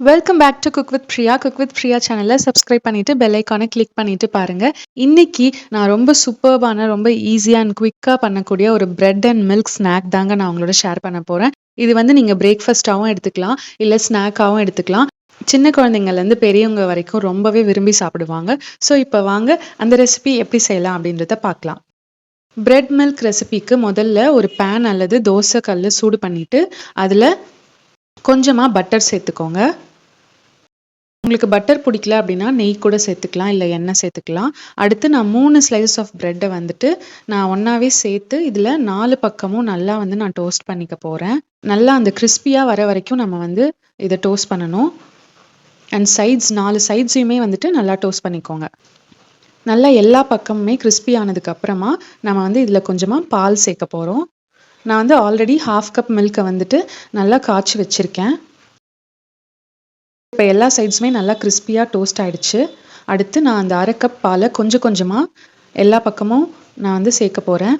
Welcome back to cook with Priya. Cook with Priya சேனலை subscribe பண்ணிட்டு bell ஐக்கானை கிளிக் பண்ணிட்டு பாருங்க. இன்னைக்கு நான் ரொம்ப சூப்பர்பான, ரொம்ப ஈஸியாக அண்ட் குவிக்காக பண்ணக்கூடிய ஒரு பிரெட் அண்ட் மில்க் ஸ்நாக் தாங்க நான் உங்களோட ஷேர் பண்ண போகிறேன். இது வந்து நீங்கள் பிரேக்ஃபாஸ்ட்டாகவும் எடுத்துக்கலாம், இல்லை ஸ்நாக்காகவும் எடுத்துக்கலாம். சின்ன குழந்தைங்கள்லேருந்து பெரியவங்க வரைக்கும் ரொம்பவே விரும்பி சாப்பிடுவாங்க. ஸோ இப்போ வாங்க அந்த ரெசிபி எப்படி செய்யலாம் அப்படின்றத பார்க்கலாம். பிரெட் மில்க் ரெசிபிக்கு முதல்ல ஒரு பேன் அல்லது தோசை கல் சூடு பண்ணிட்டு அதில் கொஞ்சமாக பட்டர் சேர்த்துக்கோங்க. உங்களுக்கு பட்டர் பிடிக்கல அப்படின்னா நெய் கூட சேர்த்துக்கலாம், இல்லை எண்ணெய் சேர்த்துக்கலாம். அடுத்து நான் 3 ஸ்லைஸ் ஆஃப் ப்ரெட்டை வந்துட்டு நான் ஒன்றாவே சேர்த்து இதில் 4 பக்கமும் நல்லா வந்து நான் டோஸ்ட் பண்ணிக்க போகிறேன். நல்லா அந்த கிறிஸ்பியாக வர வரைக்கும் நம்ம வந்து இதை டோஸ்ட் பண்ணணும். அண்ட் சைட்ஸ் 4 சைட்ஸையுமே வந்துட்டு நல்லா டோஸ்ட் பண்ணிக்கோங்க. நல்லா எல்லா பக்கமுமே கிறிஸ்பி ஆனதுக்கப்புறமா நம்ம வந்து இதில் கொஞ்சமாக பால் சேர்க்க போகிறோம். நான் வந்து ஆல்ரெடி 1/2 கப் மில்கை வந்துட்டு நல்லா காய்ச்சி வச்சுருக்கேன். இப்போ எல்லா சைட்ஸுமே நல்லா கிறிஸ்பியாக டோஸ்ட் ஆகிடுச்சு. அடுத்து நான் அந்த 1/2 கப் பாலை கொஞ்சம் கொஞ்சமாக எல்லா பக்கமும் நான் வந்து சேர்க்க போகிறேன்.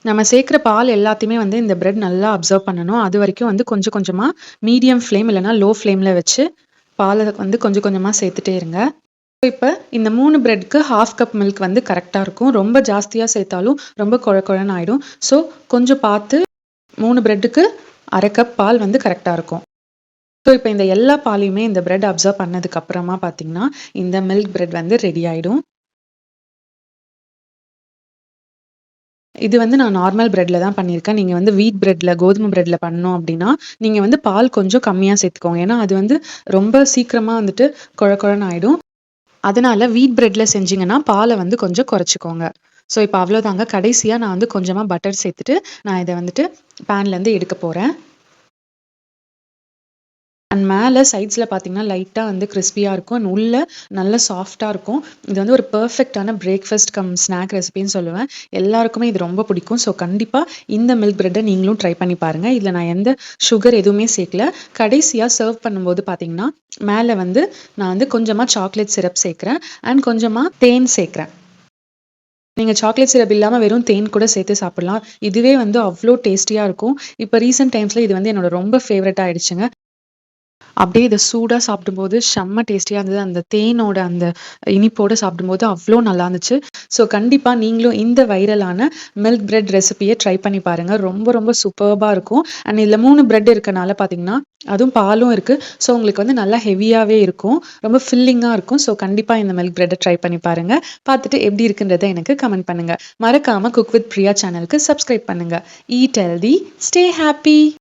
நம்ம சேர்க்குற பால் எல்லாத்தையுமே வந்து இந்த பிரெட் நல்லா அப்சர்வ் பண்ணணும். அது வரைக்கும் வந்து கொஞ்சம் கொஞ்சமாக மீடியம் ஃப்ளேம் இல்லைனா லோ ஃப்ளேமில் வச்சு பாலை வந்து கொஞ்சம் கொஞ்சமாக சேர்த்துட்டே இருங்க. இப்போ இந்த 3 பிரெட்க்கு 1/2 கப் மில்க் வந்து கரெக்டாக இருக்கும். ரொம்ப ஜாஸ்தியாக சேர்த்தாலும் ரொம்ப குழன்னு ஆகிடும். ஸோ கொஞ்சம் பார்த்து 3 பிரெட்டுக்கு 1/2 கப் பால் வந்து கரெக்டாக இருக்கும். ஸோ இப்போ இந்த எல்லா பாலையுமே இந்த பிரெட் அப்சர்வ் பண்ணதுக்கு அப்புறமா பார்த்தீங்கன்னா இந்த மில்க் பிரெட் வந்து ரெடி ஆகிடும். இது வந்து நான் நார்மல் பிரெட்ல தான் பண்ணியிருக்கேன். நீங்கள் வந்து வீட் பிரெட்ல, கோதுமை பிரெட்ல பண்ணோம் அப்படின்னா நீங்கள் வந்து பால் கொஞ்சம் கம்மியாக சேர்த்துக்கோங்க. ஏன்னா அது வந்து ரொம்ப சீக்கிரமாக வந்துட்டு குழன்னு ஆகிடும். அதனால வீட் பிரெட்ல செஞ்சீங்கன்னா பாலை வந்து கொஞ்சம் குறைச்சிக்கோங்க. ஸோ இப்போ அவ்வளோதாங்க. கடைசியாக நான் வந்து கொஞ்சமாக பட்டர் சேர்த்துட்டு நான் இதை வந்துட்டு பேன்லேருந்து எடுக்க போகிறேன். அண்ட் மேலே சைட்ஸில் பார்த்தீங்கன்னா லைட்டாக வந்து கிறிஸ்பியாக இருக்கும். அண்ட் உள்ளே நல்ல சாஃப்டாக இருக்கும். இது வந்து ஒரு பர்ஃபெக்டான பிரேக்ஃபாஸ்ட் கம் ஸ்நாக் ரெசிபின்னு சொல்லுவேன். எல்லாருக்குமே இது ரொம்ப பிடிக்கும். ஸோ கண்டிப்பாக இந்த மில்க் பிரெட்டை நீங்களும் ட்ரை பண்ணி பாருங்கள். இதில் நான் எந்த சுகர் எதுவுமே சேர்க்கல. கடைசியாக சர்வ் பண்ணும்போது பார்த்தீங்கன்னா மேலே வந்து நான் வந்து கொஞ்சமாக சாக்லேட் சிரப் சேர்க்குறேன் அண்ட் கொஞ்சமாக தேன் சேர்க்குறேன். நீங்கள் சாக்லேட் சிரப் இல்லாமல் வெறும் தேன் கூட சேர்த்து சாப்பிட்லாம். இதுவே வந்து அவ்வளோ டேஸ்டியாக இருக்கும். இப்போ ரீசெண்ட் டைம்ஸில் இது வந்து என்னோட ரொம்ப ஃபேவரட் ஆகிடுச்சுங்க. அப்படியே இதை சூடாக சாப்பிடும்போது செம்ம டேஸ்டியாக இருந்தது. அந்த தேனோட அந்த இனிப்போடு சாப்பிடும்போது அவ்வளோ நல்லா இருந்துச்சு. ஸோ கண்டிப்பாக நீங்களும் இந்த வைரலான மில்க் பிரெட் ரெசிபியை ட்ரை பண்ணி பாருங்கள். ரொம்ப ரொம்ப சூப்பர்பாக இருக்கும். அண்ட் இதில் 3 பிரெட் இருக்கனால பார்த்தீங்கன்னா அதுவும் பாலும் இருக்குது. ஸோ உங்களுக்கு வந்து நல்லா ஹெவியாகவே இருக்கும், ரொம்ப ஃபில்லிங்காக இருக்கும். ஸோ கண்டிப்பாக இந்த மில்க் பிரெட்டை ட்ரை பண்ணி பாருங்கள். பார்த்துட்டு எப்படி இருக்குன்றதை எனக்கு கமெண்ட் பண்ணுங்கள். மறக்காமல் குக் வித் பிரியா சேனலுக்கு சப்ஸ்கிரைப் பண்ணுங்கள். Eat healthy, stay happy.